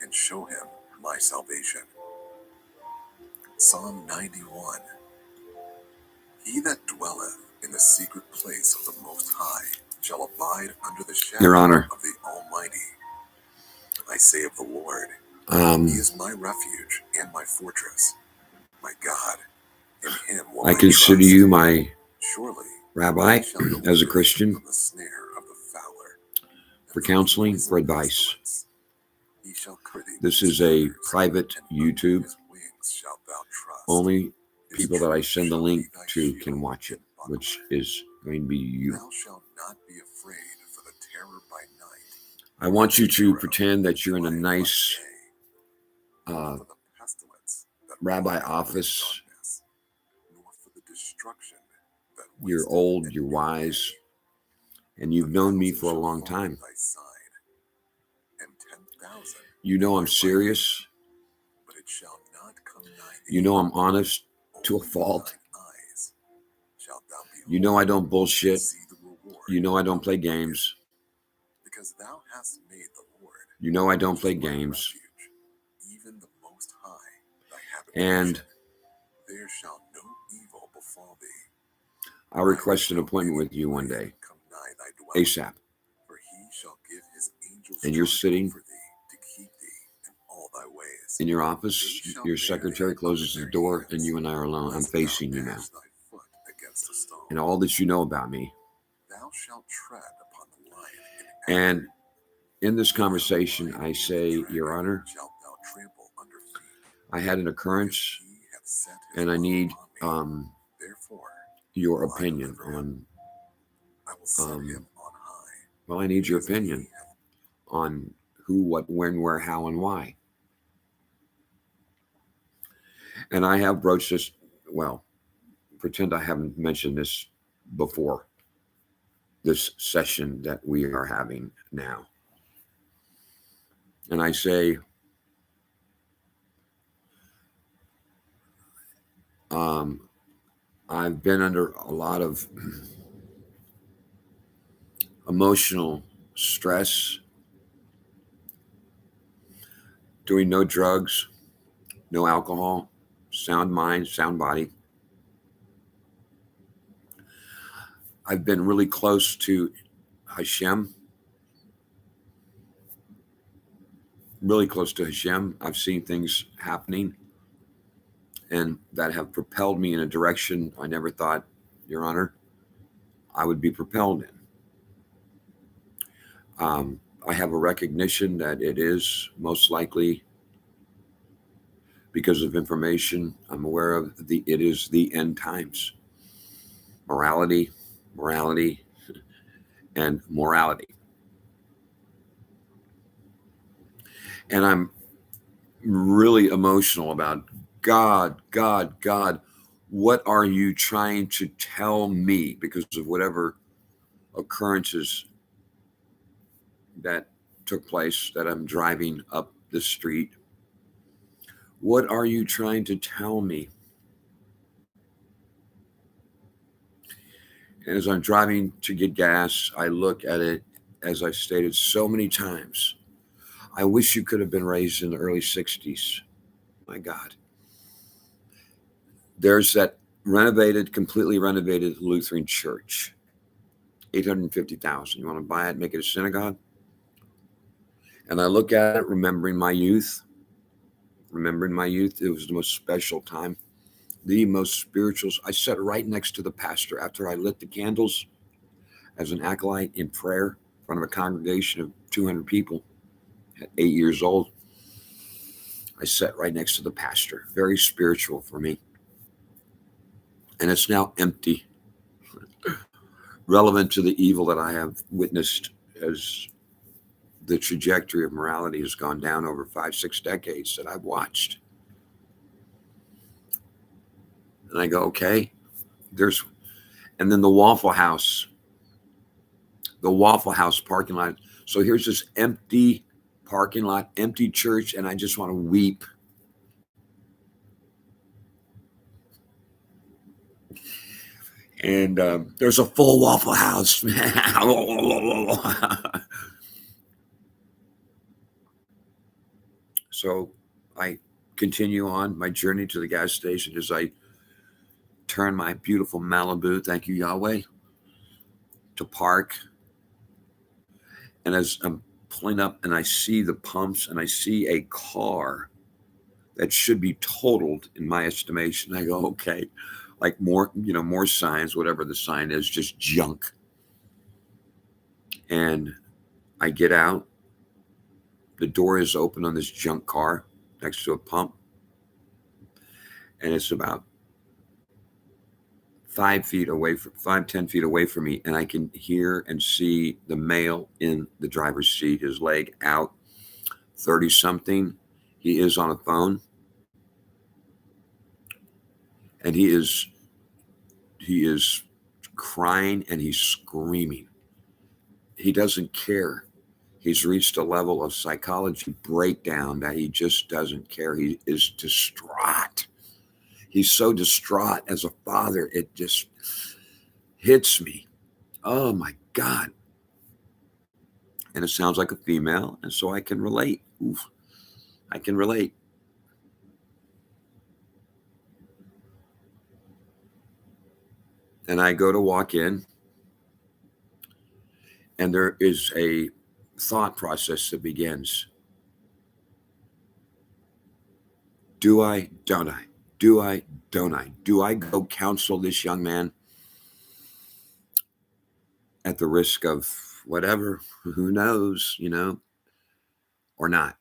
and show him my salvation. Psalm 91. He that dwelleth in the secret place of the Most High shall abide under the Your shadow Honor. of the Almighty. I say of the Lord, He is my refuge and my fortress, my God. In Him will I consider trust. you my Surely, rabbi He shall deliver as a thee Christian from the snare of the fowler, and for from the counseling, noisome for advice. pestilence. He shall cover thee This with is a feathers, private and under YouTube. His wings shalt thou trust. Only His people that I truth send the shall link be thy to shield can watch it, and buckler. which is going to be you. Thou shalt not be afraid for the terror by night. I want you to Arrow pretend that you're in a flyeth by nice day, nor for the pestilence that rabbi walketh in office. darkness, nor for the destruction that You're wasteth old, at you're wise, midday. and you've known me 1,000 for a shall long fall time. at thy side, and 10,000 You know at I'm thy right serious. hand, but it shall not come nigh thee. You know I'm honest to a Only with fault. thine eyes shalt thou You know I don't and bullshit. see the reward You know I don't of play the wicked. games. Because thou hast made the Lord, You know I don't which play is my games. refuge, even the Most High, thy And habitation. There shall no evil befall thee, I'll request an appointment with you one day, come nigh thy dwelling. ASAP. For he shall give his angels And you're charge sitting over thee, to keep thee in all thy ways. in your office, your secretary closes the door, and you and I are alone. I'm Lest thou facing you now. dash thy foot against a stone. And all that you know about me. Thou shalt tread upon the lion and And in this conversation, I say, Your Honor, shalt thou trample under feet. I had an occurrence, He hath set his and I love need upon me. Therefore, your will I opinion deliver him. on, I will set him on high. well, I need your Because he opinion hath on who, what, when, where, how, and why. And I have broached this, well, pretend I haven't mentioned this before, this session that we are having now. And I say, I've been under a lot of emotional stress, doing no drugs, no alcohol, sound mind, sound body. I've been really close to Hashem, really close to Hashem. I've seen things happening and that have propelled me in a direction I never thought, Your Honor, I would be propelled in. I have a recognition that it is most likely because of information I'm aware of. It is the end times. Morality, and morality. And I'm really emotional about God, what are you trying to tell me? Because of whatever occurrences that took place, that I'm driving up the street. What are you trying to tell me? And as I'm driving to get gas, I look at it, as I've stated so many times. I wish you could have been raised in the early 60s. My God. There's that completely renovated Lutheran church. 850,000. You want to buy it, make it a synagogue? And I look at it, remembering my youth. It was the most special time, the most spiritual. I sat right next to the pastor after I lit the candles as an acolyte in prayer in front of a congregation of 200 people at 8 years old. I sat right next to the pastor, very spiritual for me. And it's now empty, relevant to the evil that I have witnessed as the trajectory of morality has gone down over 5-6 decades that I've watched. And I go, okay, and then the Waffle House parking lot. So here's this empty parking lot, empty church, and I just want to weep. And there's a full Waffle House, man. So I continue on my journey to the gas station as I turn my beautiful Malibu, thank you, Yahweh, to park. And as I'm pulling up and I see the pumps and I see a car that should be totaled in my estimation, I go, okay, like more, more signs, whatever the sign is, just junk. And I get out. The door is open on this junk car next to a pump. And it's about 10 feet away from me. And I can hear and see the male in the driver's seat, his leg out, 30 something. He is on a phone. And he is crying and he's screaming. He doesn't care. He's reached a level of psychology breakdown that he just doesn't care. He is distraught. He's so distraught as a father, it just hits me. Oh my God. And it sounds like a female, and so I can relate. Oof. I can relate. And I go to walk in, and there is a thought process that begins. Do I? Don't I? Do I? Don't I? Do I go counsel this young man at the risk of whatever? Who knows, or not?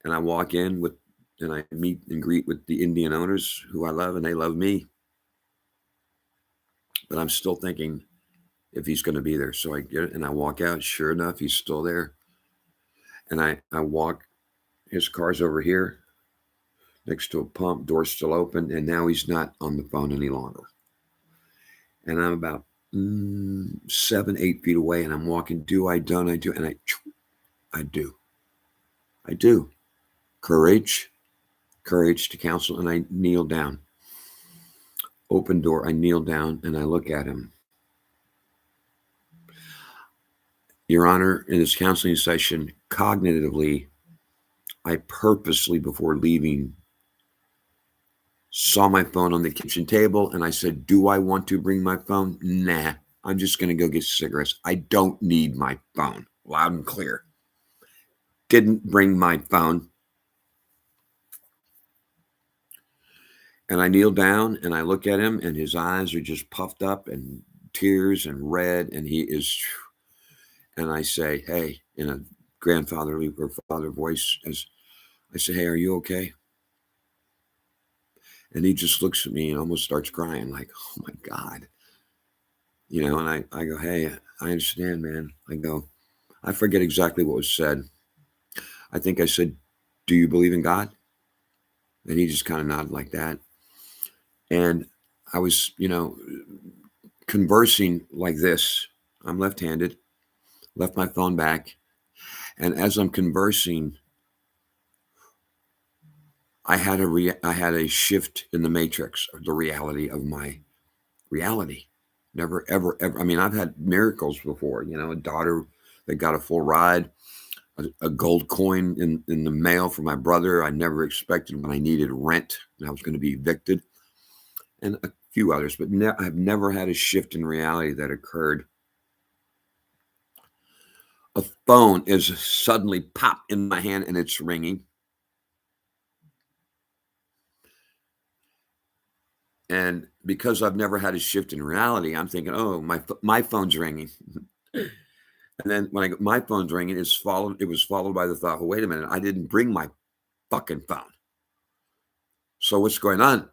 And I walk in and I meet and greet with the Indian owners who I love, and they love me. But I'm still thinking if he's going to be there. So I get it and I walk out. Sure enough, he's still there. And I walk, his car's over here next to a pump, door's still open, and now he's not on the phone any longer. And I'm about 7, 8 feet away, and I'm walking. Do I? Don't I? Do? And I do. I do. Courage to counsel, and I kneel down. Open door, I kneel down, and I look at him. Your Honor, in this counseling session, cognitively, I purposely, before leaving, saw my phone on the kitchen table, and I said, do I want to bring my phone? Nah, I'm just going to go get cigarettes. I don't need my phone. Loud and clear. Didn't bring my phone. And I kneel down, and I look at him, and his eyes are just puffed up, and tears, and red, and he is... And I say, hey, in a grandfatherly or father voice, as I say, hey, are you okay? And he just looks at me and almost starts crying, like, oh my God. And I go, hey, I understand, man. I go, I forget exactly what was said. I think I said, do you believe in God? And he just kind of nodded like that. And I was, conversing like this. I'm left-handed, left my phone back. And as I'm conversing, I had a shift in the matrix of the reality of my reality. Never, ever, ever. I mean, I've had miracles before, a daughter that got a full ride, a gold coin in the mail for my brother. I never expected when I needed rent and I was going to be evicted, and a few others, but I've never had a shift in reality that occurred. A phone is suddenly pop in my hand and it's ringing. And because I've never had a shift in reality, I'm thinking, oh, my phone's ringing. And then when my phone's ringing, it was followed by the thought, well, wait a minute, I didn't bring my fucking phone. So what's going on?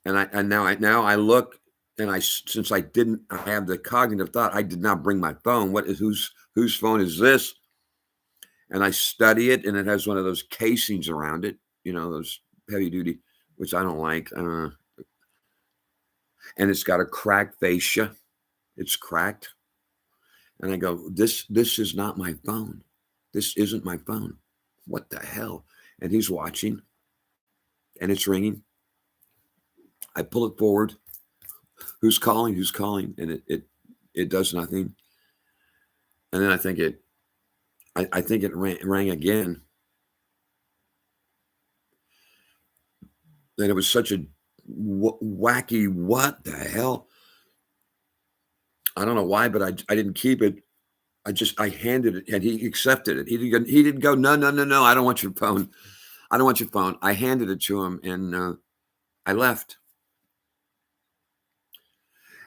And now I look, and since I have the cognitive thought, I did not bring my phone. Whose phone is this? And I study it, and it has one of those casings around it, those heavy duty, which I don't like. And it's got a cracked fascia. It's cracked. And I go, this is not my phone. This isn't my phone. What the hell? And he's watching, and it's ringing. I pull it forward. Who's calling? Who's calling? And it does nothing. And then I think it rang again. And it was such a wacky, what the hell? I don't know why, but I didn't keep it. I handed it and he accepted it. He didn't go, no, I don't want your phone. I don't want your phone. I handed it to him and I left.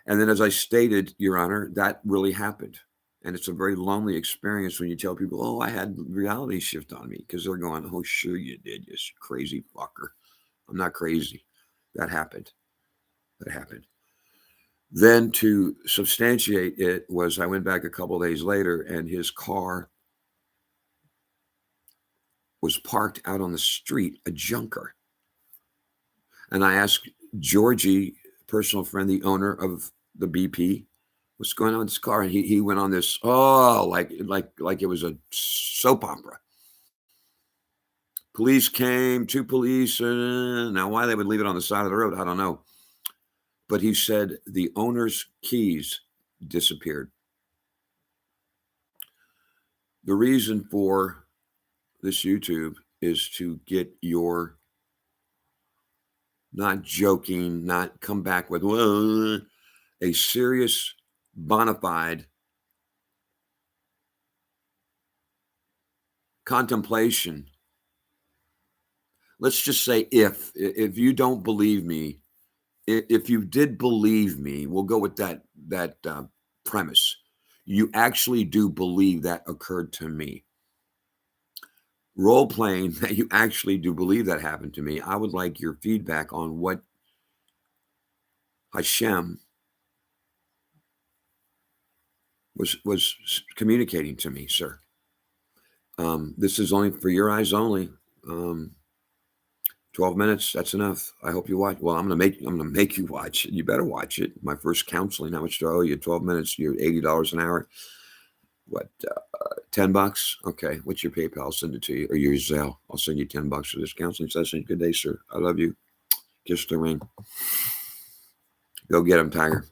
And then as I stated, Your Honor, that really happened. And it's a very lonely experience when you tell people, oh, I had reality shift on me, because they're going, oh, sure you did, you crazy fucker. I'm not crazy. That happened. Then to substantiate it was I went back a couple of days later and his car was parked out on the street, a junker. And I asked Georgie, personal friend, the owner of the BP, what's going on with this car? And he went on this, like it was a soap opera. Police came, 2 police. Now, why they would leave it on the side of the road, I don't know. But he said the owner's keys disappeared. The reason for this YouTube is to get your, not joking, not come back with a serious, bona fide contemplation. Let's just say if you don't believe me, if you did believe me, we'll go with that premise. You actually do believe that occurred to me. Role playing that you actually do believe that happened to me. I would like your feedback on what Hashem was communicating to me, sir. This is only for your eyes only. 12 minutes, that's enough. I hope you watch. Well, I'm gonna make you watch it. You better watch it. My first counseling, how much do I owe you? 12 minutes, you're $80 an hour. What, $10? Okay, what's your PayPal? I'll send it to you, or your Zelle. I'll send you $10 for this counseling session. Good day, sir. I love you. Kiss the ring. Go get him, Tiger.